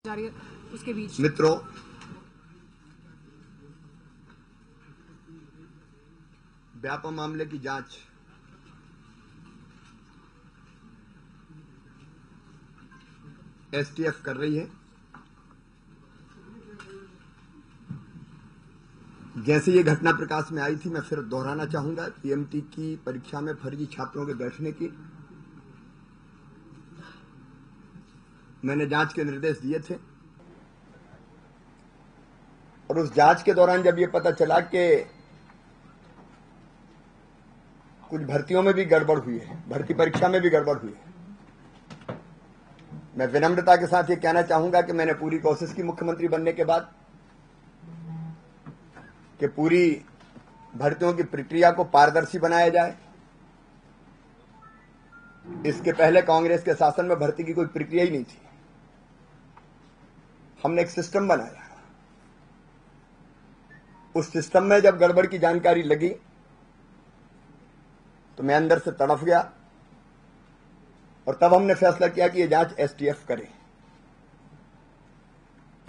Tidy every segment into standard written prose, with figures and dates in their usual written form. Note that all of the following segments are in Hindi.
जा रही है उसके बीच। मित्रों, व्यापम मामले की जांच एसटीएफ कर रही है। जैसे ये घटना प्रकाश में आई थी, मैं फिर दोहराना चाहूंगा, पीएमटी की परीक्षा में फर्जी छात्रों के बैठने की मैंने जांच के निर्देश दिए थे। और उस जांच के दौरान जब ये पता चला कि कुछ भर्तियों में भी गड़बड़ हुई है, भर्ती परीक्षा में भी गड़बड़ हुई है, मैं विनम्रता के साथ ये कहना चाहूंगा कि मैंने पूरी कोशिश की मुख्यमंत्री बनने के बाद कि पूरी भर्तियों की प्रक्रिया को पारदर्शी बनाया जाए। इसके पहले कांग्रेस के शासन में भर्ती की कोई प्रक्रिया ही नहीं थी। हमने एक सिस्टम बनाया। उस सिस्टम में जब गड़बड़ की जानकारी लगी तो मैं अंदर से तड़फ गया और तब हमने फैसला किया कि यह जांच एसटीएफ करे।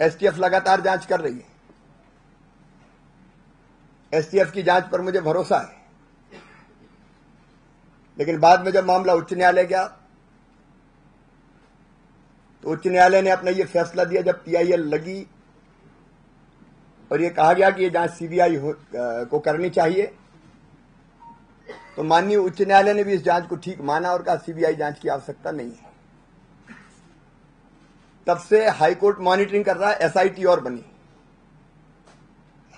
एसटीएफ लगातार जांच कर रही है। एसटीएफ की जांच पर मुझे भरोसा है। लेकिन बाद में जब मामला उच्च न्यायालय गया तो उच्च न्यायालय ने अपना यह फैसला दिया, जब पीआईएल लगी और यह कहा गया कि यह जांच सीबीआई को करनी चाहिए, तो माननीय उच्च न्यायालय ने भी इस जांच को ठीक माना और कहा सीबीआई जांच की आवश्यकता नहीं है। तब से हाईकोर्ट मॉनिटरिंग कर रहा है। एसआईटी और बनी।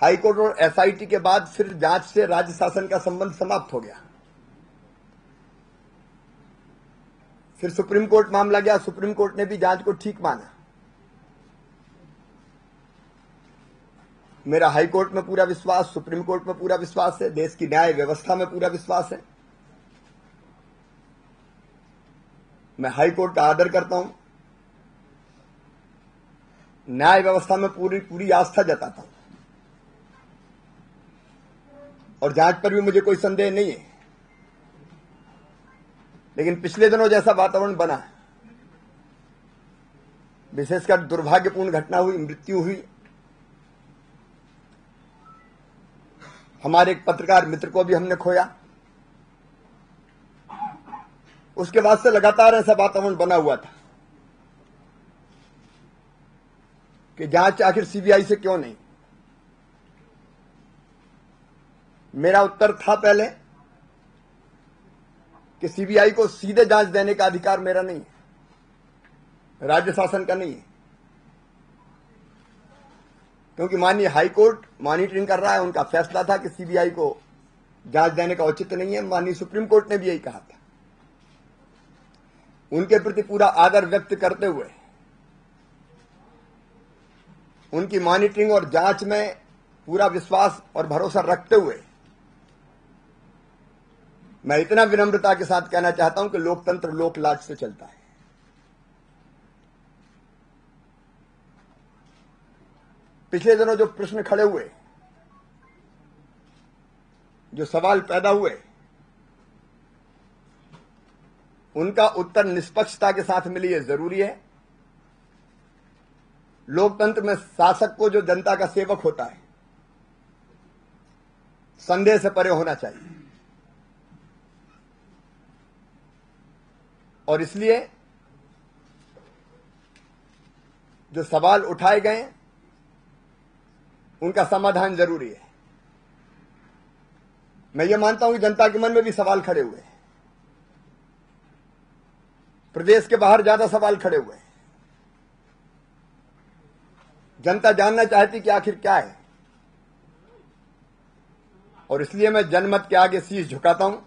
हाईकोर्ट और एसआईटी के बाद फिर जांच से राज्य शासन का संबंध समाप्त हो गया। फिर सुप्रीम कोर्ट मामला गया। सुप्रीम कोर्ट ने भी जांच को ठीक माना। मेरा हाई कोर्ट में पूरा विश्वास, सुप्रीम कोर्ट में पूरा विश्वास है, देश की न्याय व्यवस्था में पूरा विश्वास है। मैं हाई कोर्ट का आदर करता हूं, न्याय व्यवस्था में पूरी आस्था जताता हूं और जांच पर भी मुझे कोई संदेह नहीं है। लेकिन पिछले दिनों जैसा वातावरण बना, विशेषकर दुर्भाग्यपूर्ण घटना हुई, मृत्यु हुई, हमारे एक पत्रकार मित्र को भी हमने खोया, उसके बाद से लगातार ऐसा वातावरण बना हुआ था कि जांच आखिर सीबीआई से क्यों नहीं। मेरा उत्तर था पहले कि सीबीआई को सीधे जांच देने का अधिकार मेरा नहीं है, राज्य शासन का नहीं है, क्योंकि माननीय हाईकोर्ट मॉनिटरिंग कर रहा है। उनका फैसला था कि सीबीआई को जांच देने का औचित्य नहीं है। माननीय सुप्रीम कोर्ट ने भी यही कहा था। उनके प्रति पूरा आदर व्यक्त करते हुए, उनकी मॉनिटरिंग और जांच में पूरा विश्वास और भरोसा रखते हुए, मैं इतना विनम्रता के साथ कहना चाहता हूं कि लोकतंत्र लोकलाज से चलता है। पिछले दिनों जो प्रश्न खड़े हुए, जो सवाल पैदा हुए, उनका उत्तर निष्पक्षता के साथ मिले, यह जरूरी है। लोकतंत्र में शासक को, जो जनता का सेवक होता है, संदेह से परे होना चाहिए। और इसलिए जो सवाल उठाए गए उनका समाधान जरूरी है। मैं ये मानता हूं कि जनता के मन में भी सवाल खड़े हुए हैं। प्रदेश के बाहर ज्यादा सवाल खड़े हुए हैं। जनता जानना चाहती कि आखिर क्या है। और इसलिए मैं जनमत के आगे शीश झुकाता हूं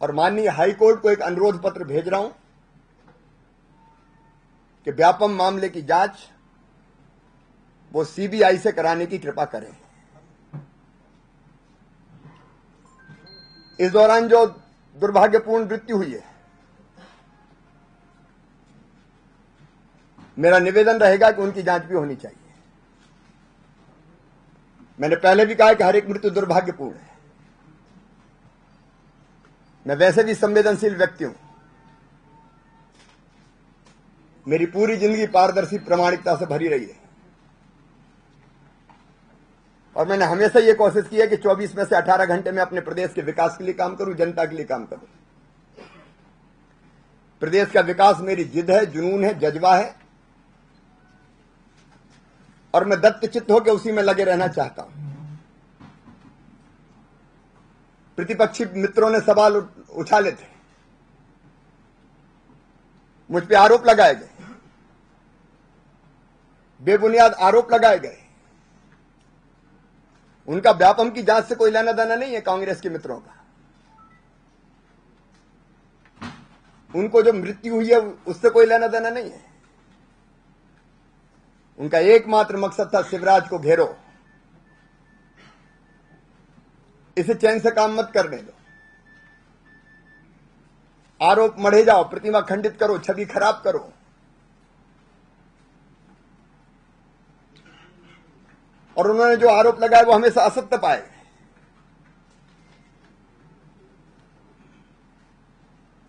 और माननीय हाईकोर्ट को एक अनुरोध पत्र भेज रहा हूं कि व्यापम मामले की जांच वो सीबीआई से कराने की कृपा करें। इस दौरान जो दुर्भाग्यपूर्ण मृत्यु हुई है, मेरा निवेदन रहेगा कि उनकी जांच भी होनी चाहिए। मैंने पहले भी कहा कि हर एक मृत्यु दुर्भाग्यपूर्ण है। मैं वैसे भी संवेदनशील व्यक्ति हूं। मेरी पूरी जिंदगी पारदर्शी प्रामाणिकता से भरी रही है और मैंने हमेशा ये कोशिश की है कि 24 में से 18 घंटे में अपने प्रदेश के विकास के लिए काम करूं, जनता के लिए काम करूं। प्रदेश का विकास मेरी जिद है, जुनून है, जज्बा है और मैं दत्तचित्त होकर उसी में लगे रहना चाहता हूं। प्रतिपक्षी मित्रों ने सवाल उछाले थे, मुझ पे आरोप लगाए गए, बेबुनियाद आरोप लगाए गए। उनका व्यापम की जांच से कोई लेना देना नहीं है कांग्रेस के मित्रों का। उनको जो मृत्यु हुई है उससे कोई लेना देना नहीं है। उनका एकमात्र मकसद था शिवराज को घेरो, इसे चैन से काम मत करने दो। आरोप मढ़े जाओ, प्रतिमा खंडित करो, छवि खराब करो। और उन्होंने जो आरोप लगाए वो हमेशा असत्य पाए।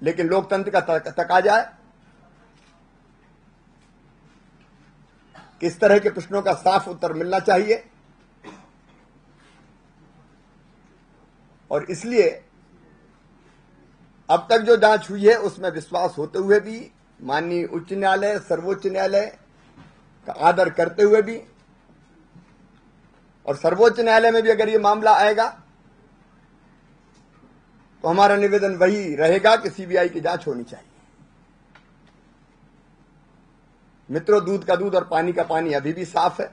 लेकिन लोकतंत्र का तकाजा है कि इस तरह के प्रश्नों का साफ उत्तर मिलना चाहिए और इसलिए अब तक जो जांच हुई है उसमें विश्वास होते हुए भी, माननीय उच्च न्यायालय, सर्वोच्च न्यायालय का आदर करते हुए भी और सर्वोच्च न्यायालय में भी अगर ये मामला आएगा तो हमारा निवेदन वही रहेगा कि सीबीआई की जांच होनी चाहिए। मित्रों, दूध का दूध और पानी का पानी अभी भी साफ है,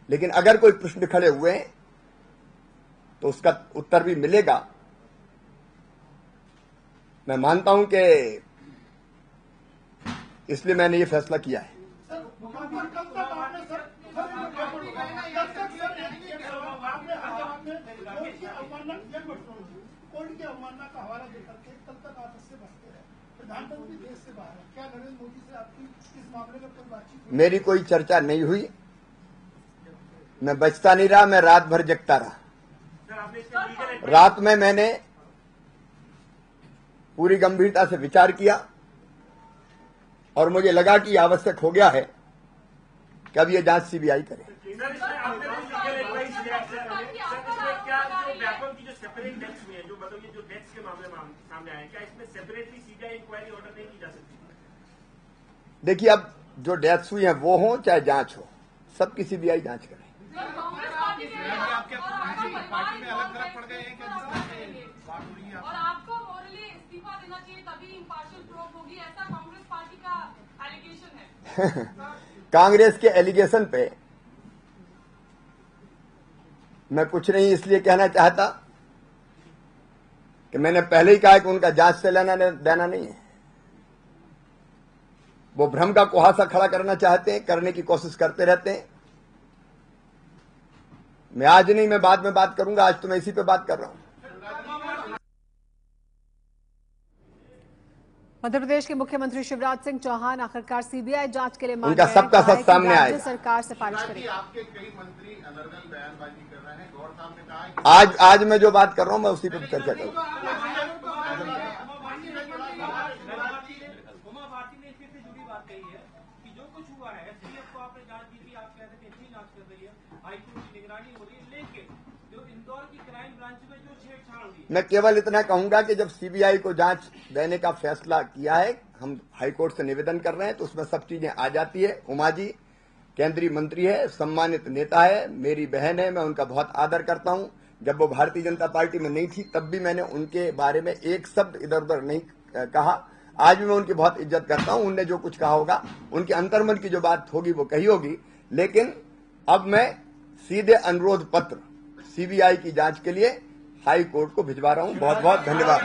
लेकिन अगर कोई प्रश्न खड़े हुए हैं तो उसका उत्तर भी मिलेगा। मैं मानता हूं कि इसलिए मैंने ये फैसला किया है। प्रधानमंत्री देश से बाहर है, क्या नरेंद्र मोदी से आपकी इस मामले में कोई बातचीत? मेरी कोई चर्चा नहीं हुई। मैं बचता नहीं रहा, मैं रात भर जगता रहा। रात में मैंने पूरी गंभीरता से विचार किया और मुझे लगा कि आवश्यक हो गया है कि अब यह जांच सीबीआई करे। देखिए, अब जो डेथ्स हुई हैं वो हो चाहे जांच हो, सबकी सीबीआई जांच करे। और आपको मोरली इस्तीफा देना चाहिए, तभी इम्पार्शियल प्रोब होगी, ऐसा कांग्रेस पार्टी का एलिगेशन है। कांग्रेस के एलिगेशन पे मैं कुछ नहीं इसलिए कहना चाहता कि मैंने पहले ही कहा कि उनका जांच से लेना देना नहीं है। वो भ्रम का कुहासा खड़ा करना चाहते हैं, करने की कोशिश करते रहते हैं। मैं आज नहीं, मैं बाद में बात करूंगा, आज तो मैं इसी पे बात कर रहा हूं। मध्य प्रदेश के मुख्यमंत्री शिवराज सिंह चौहान आखिरकार सीबीआई जांच के लिए उनका सबका सब सामने आया। राज्य सरकार सिफारिश करेगी। आपके कई मंत्री अनर्गल बयानबाजी कर रहे हैं। गौर साहब ने कहा है आज मैं जो बात कर रहा हूं मैं उसी पे चर्चा करूंगा। मैं केवल इतना कहूंगा कि जब सीबीआई को जांच देने का फैसला किया है, हम हाईकोर्ट से निवेदन कर रहे हैं, तो उसमें सब चीजें आ जाती है। उमा जी केंद्रीय मंत्री है, सम्मानित नेता है, मेरी बहन है, मैं उनका बहुत आदर करता हूं। जब वो भारतीय जनता पार्टी में नहीं थी तब भी मैंने उनके बारे में एक शब्द इधर उधर नहीं कहा। आज भी मैं उनकी बहुत इज्जत करता हूं। उनने जो कुछ कहा होगा, उनके अंतर्मन की जो बात होगी वो कही होगी। लेकिन अब मैं सीधे अनुरोध पत्र सीबीआई की जांच के लिए हाई कोर्ट को भिजवा रहा हूं। बहुत बहुत धन्यवाद।